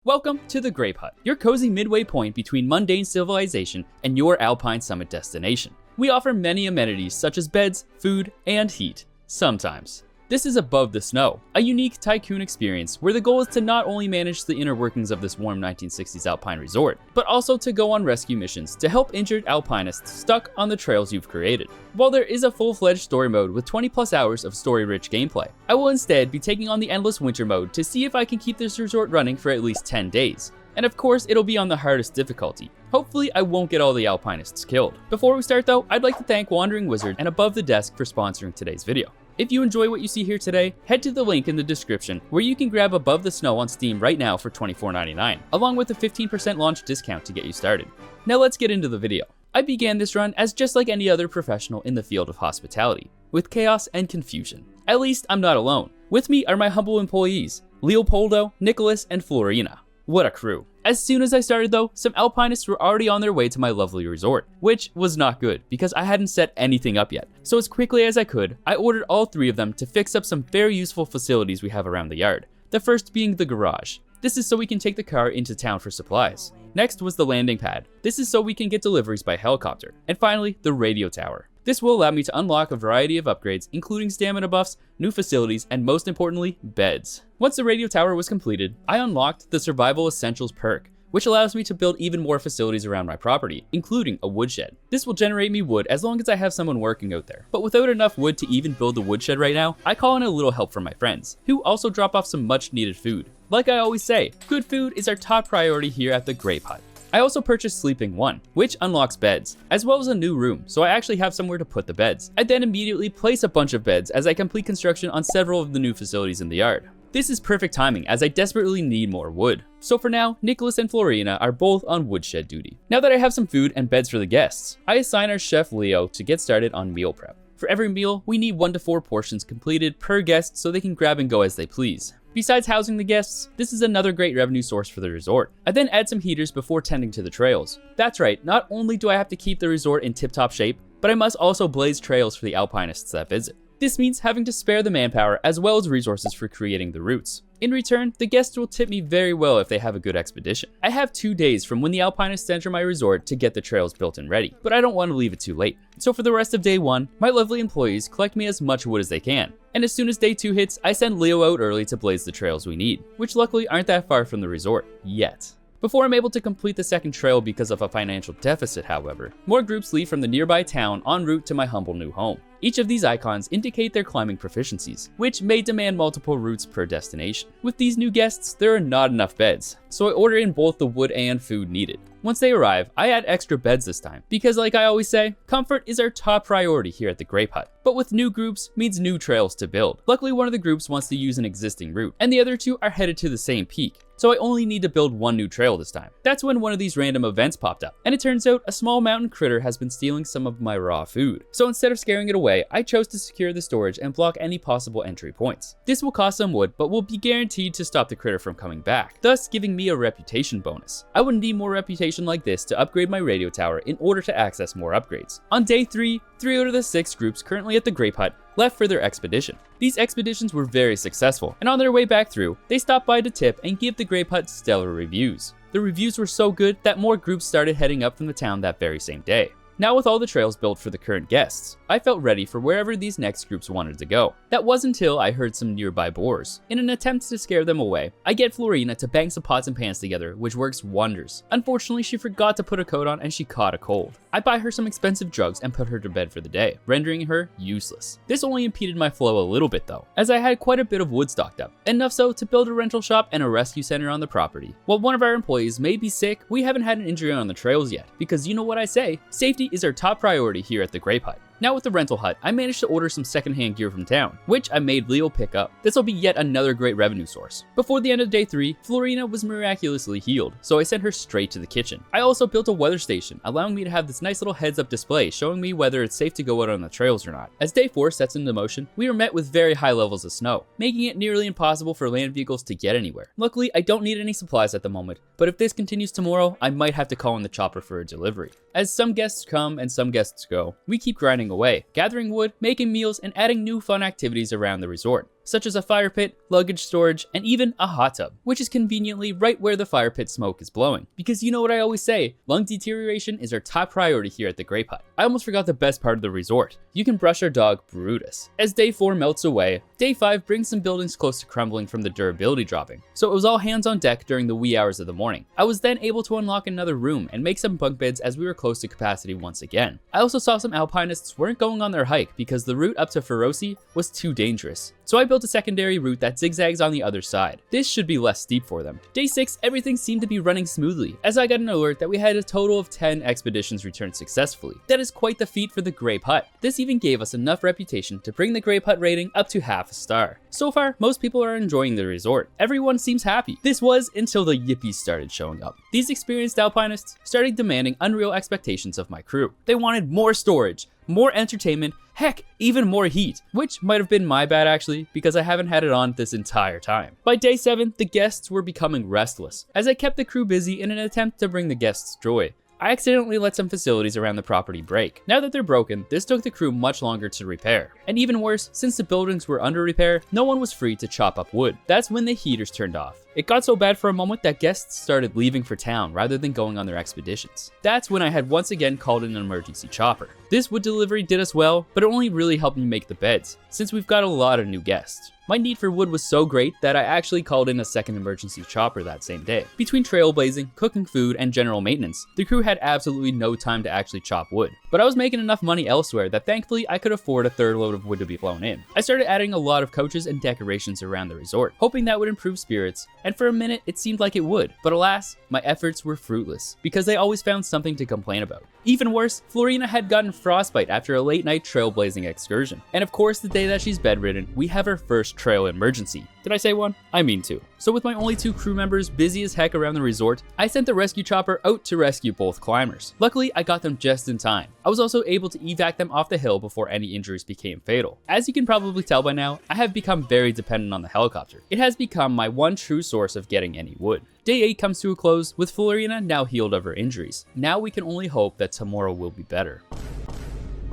Welcome to the Grape Hut, your cozy midway point between mundane civilization and your alpine summit destination. We offer many amenities such as beds, food, and heat, sometimes. This is Above the Snow, a unique tycoon experience where the goal is to not only manage the inner workings of this warm 1960s alpine resort, but also to go on rescue missions to help injured alpinists stuck on the trails you've created. While there is a full-fledged story mode with 20 plus hours of story-rich gameplay, I will instead be taking on the endless winter mode to see if I can keep this resort running for at least 10 days. And of course, it'll be on the hardest difficulty. Hopefully, I won't get all the alpinists killed. Before we start though, I'd like to thank Wandering Wizard and Above the Desk for sponsoring today's video. If you enjoy what you see here today, head to the link in the description where you can grab Above the Snow on Steam right now for $24.99, along with a 15% launch discount to get you started. Now let's get into the video. I began this run as just like any other professional in the field of hospitality, with chaos and confusion. At least I'm not alone. With me are my humble employees, Leopoldo, Nicholas, and Florina. What a crew. As soon as I started though, some alpinists were already on their way to my lovely resort, which was not good because I hadn't set anything up yet. So as quickly as I could, I ordered all three of them to fix up some very useful facilities we have around the yard. The first being the garage. This is so we can take the car into town for supplies. Next was the landing pad. This is so we can get deliveries by helicopter. And finally, the radio tower. This will allow me to unlock a variety of upgrades, including stamina buffs, new facilities, and most importantly, beds. Once the radio tower was completed, I unlocked the Survival Essentials perk, which allows me to build even more facilities around my property, including a woodshed. This will generate me wood as long as I have someone working out there. But without enough wood to even build the woodshed right now, I call in a little help from my friends, who also drop off some much needed food. Like I always say, good food is our top priority here at the Grape Hut. I also purchased Sleeping 1, which unlocks beds, as well as a new room, so I actually have somewhere to put the beds. I then immediately place a bunch of beds as I complete construction on several of the new facilities in the yard. This is perfect timing as I desperately need more wood. So for now, Nicholas and Florina are both on woodshed duty. Now that I have some food and beds for the guests, I assign our chef Leo to get started on meal prep. For every meal, we need 1 to 4 portions completed per guest so they can grab and go as they please. Besides housing the guests, this is another great revenue source for the resort. I then add some heaters before tending to the trails. That's right, not only do I have to keep the resort in tip-top shape, but I must also blaze trails for the alpinists that visit. This means having to spare the manpower as well as resources for creating the routes. In return, the guests will tip me very well if they have a good expedition. I have 2 days from when the alpinists enter my resort to get the trails built and ready, but I don't want to leave it too late. So for the rest of day 1, my lovely employees collect me as much wood as they can. And as soon as day 2 hits, I send Leo out early to blaze the trails we need, which luckily aren't that far from the resort, yet. Before I'm able to complete the second trail because of a financial deficit, however, more groups leave from the nearby town en route to my humble new home. Each of these icons indicate their climbing proficiencies, which may demand multiple routes per destination. With these new guests, there are not enough beds, so I order in both the wood and food needed. Once they arrive, I add extra beds this time, because like I always say, comfort is our top priority here at the Grape Hut. But with new groups means new trails to build. Luckily, one of the groups wants to use an existing route, and the other 2 are headed to the same peak. So I only need to build 1 new trail this time. That's when one of these random events popped up, and it turns out a small mountain critter has been stealing some of my raw food. So instead of scaring it away, I chose to secure the storage and block any possible entry points. This will cost some wood, but will be guaranteed to stop the critter from coming back, thus giving me a reputation bonus. I would need more reputation like this to upgrade my radio tower in order to access more upgrades. On day 3, 3 out of the 6 groups currently at the Grape Hut left for their expedition. These expeditions were very successful, and on their way back through, they stopped by to tip and give the Grape Hut stellar reviews. The reviews were so good that more groups started heading up from the town that very same day. Now with all the trails built for the current guests, I felt ready for wherever these next groups wanted to go. That was until I heard some nearby boars. In an attempt to scare them away, I get Florina to bang some pots and pans together, which works wonders. Unfortunately, she forgot to put a coat on and she caught a cold. I buy her some expensive drugs and put her to bed for the day, rendering her useless. This only impeded my flow a little bit though, as I had quite a bit of wood stocked up, enough so to build a rental shop and a rescue center on the property. While one of our employees may be sick, we haven't had an injury on the trails yet, because you know what I say, safety is our top priority here at the Grape Hut. Now with the rental hut, I managed to order some secondhand gear from town, which I made Leo pick up. This will be yet another great revenue source. Before the end of day 3, Florina was miraculously healed, so I sent her straight to the kitchen. I also built a weather station, allowing me to have this nice little heads-up display showing me whether it's safe to go out on the trails or not. As day 4 sets into motion, we were met with very high levels of snow, making it nearly impossible for land vehicles to get anywhere. Luckily, I don't need any supplies at the moment, but if this continues tomorrow, I might have to call in the chopper for a delivery. As some guests come and some guests go, we keep grinding away, gathering wood, making meals, and adding new fun activities around the resort. such as a fire pit, luggage storage, and even a hot tub, which is conveniently right where the fire pit smoke is blowing. Because you know what I always say, lung deterioration is our top priority here at the Grape Hut. I almost forgot the best part of the resort. You can brush our dog, Brutus. As day 4 melts away, day 5 brings some buildings close to crumbling from the durability dropping. So it was all hands on deck during the wee hours of the morning. I was then able to unlock another room and make some bunk beds as we were close to capacity once again. I also saw some alpinists weren't going on their hike because the route up to Feroce was too dangerous. So I built a secondary route that zigzags on the other side. This should be less steep for them. Day 6, everything seemed to be running smoothly, as I got an alert that we had a total of 10 expeditions returned successfully. That is quite the feat for the Grape Hut. This even gave us enough reputation to bring the Grape Hut rating up to half a star. So far, most people are enjoying the resort. Everyone seems happy. This was until the yippies started showing up. These experienced alpinists started demanding unreal expectations of my crew. They wanted more storage, more entertainment, heck, even more heat, which might have been my bad actually, because I haven't had it on this entire time. By day 7, the guests were becoming restless, as I kept the crew busy in an attempt to bring the guests joy. I accidentally let some facilities around the property break. Now that they're broken, this took the crew much longer to repair. And even worse, since the buildings were under repair, no one was free to chop up wood. That's when the heaters turned off. It got so bad for a moment that guests started leaving for town rather than going on their expeditions. That's when I had once again called in an emergency chopper. This wood delivery did us well, but it only really helped me make the beds, since we've got a lot of new guests. My need for wood was so great that I actually called in a second emergency chopper that same day. Between trailblazing, cooking food, and general maintenance, the crew had absolutely no time to actually chop wood. But I was making enough money elsewhere that thankfully I could afford a third load of wood to be blown in. I started adding a lot of couches and decorations around the resort, hoping that would improve spirits, and for a minute it seemed like it would. But alas, my efforts were fruitless, because they always found something to complain about. Even worse, Florina had gotten frostbite after a late night trailblazing excursion. And of course, the day that she's bedridden, we have our first trail emergency. Did I say one? I mean two. So with my only 2 crew members busy as heck around the resort, I sent the rescue chopper out to rescue both climbers. Luckily, I got them just in time. I was also able to evac them off the hill before any injuries became fatal. As you can probably tell by now, I have become very dependent on the helicopter. It has become my one true source of getting any wood. Day 8 comes to a close, with Florina now healed of her injuries. Now we can only hope that tomorrow will be better.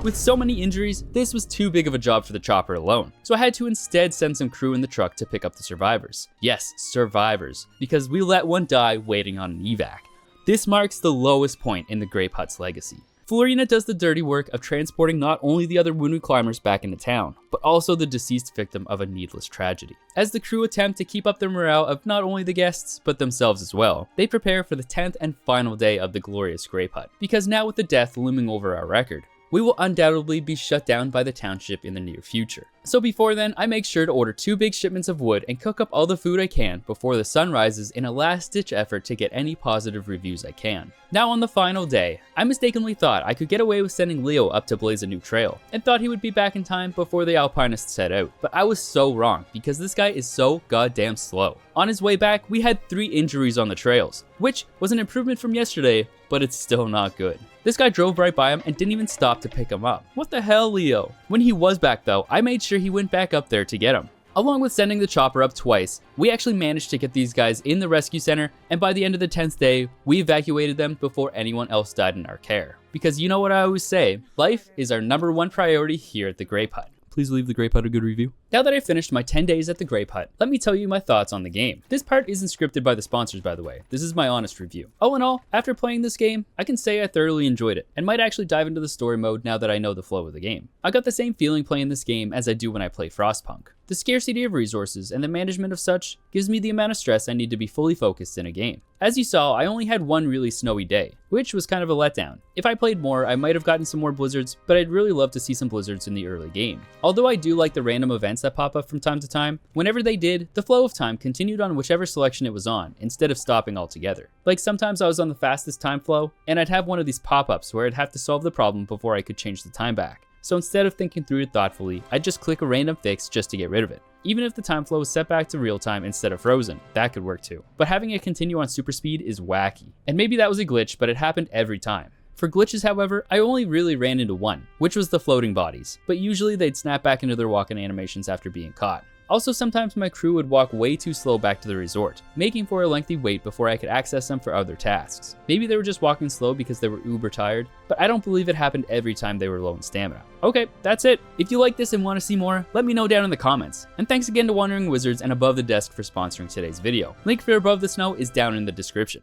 With so many injuries, this was too big of a job for the chopper alone, so I had to instead send some crew in the truck to pick up the survivors. Yes, survivors, because we let one die waiting on an evac. This marks the lowest point in the Grape Hut's legacy. Florina does the dirty work of transporting not only the other wounded climbers back into town, but also the deceased victim of a needless tragedy. As the crew attempt to keep up the morale of not only the guests, but themselves as well, they prepare for the 10th and final day of the glorious Grape Hut, because now with the death looming over our record, we will undoubtedly be shut down by the township in the near future. So before then, I make sure to order 2 big shipments of wood and cook up all the food I can before the sun rises in a last-ditch effort to get any positive reviews I can. Now on the final day, I mistakenly thought I could get away with sending Leo up to blaze a new trail, and thought he would be back in time before the alpinists set out. But I was so wrong, because this guy is so goddamn slow. On his way back, we had 3 injuries on the trails, which was an improvement from yesterday, but it's still not good. This guy drove right by him and didn't even stop to pick him up. What the hell, Leo? When he was back though, I made sure he went back up there to get him. Along with sending the chopper up twice, we actually managed to get these guys in the rescue center, and by the end of the 10th day, we evacuated them before anyone else died in our care. Because you know what I always say, life is our #1 priority here at the Grape Hut. Please leave the Grape Hut a good review. Now that I've finished my 10 days at the Grape Hut, let me tell you my thoughts on the game. This part isn't scripted by the sponsors, by the way. This is my honest review. All in all, after playing this game, I can say I thoroughly enjoyed it, and might actually dive into the story mode now that I know the flow of the game. I got the same feeling playing this game as I do when I play Frostpunk. The scarcity of resources and the management of such gives me the amount of stress I need to be fully focused in a game. As you saw, I only had one really snowy day, which was kind of a letdown. If I played more, I might have gotten some more blizzards, but I'd really love to see some blizzards in the early game. Although I do like the random events that pop up from time to time, whenever they did, the flow of time continued on whichever selection it was on, instead of stopping altogether. Like sometimes I was on the fastest time flow, and I'd have one of these pop-ups where I'd have to solve the problem before I could change the time back. So instead of thinking through it thoughtfully, I'd just click a random fix just to get rid of it. Even if the time flow is set back to real time instead of frozen, that could work too. But having it continue on super speed is wacky. And maybe that was a glitch, but it happened every time. For glitches, however, I only really ran into one, which was the floating bodies, but usually they'd snap back into their walking animations after being caught. Also, sometimes my crew would walk way too slow back to the resort, making for a lengthy wait before I could access them for other tasks. Maybe they were just walking slow because they were uber tired, but I don't believe it happened every time they were low in stamina. Okay, that's it. If you like this and want to see more, let me know down in the comments. And thanks again to Wandering Wizards and Above the Desk for sponsoring today's video. Link for Above the Snow is down in the description.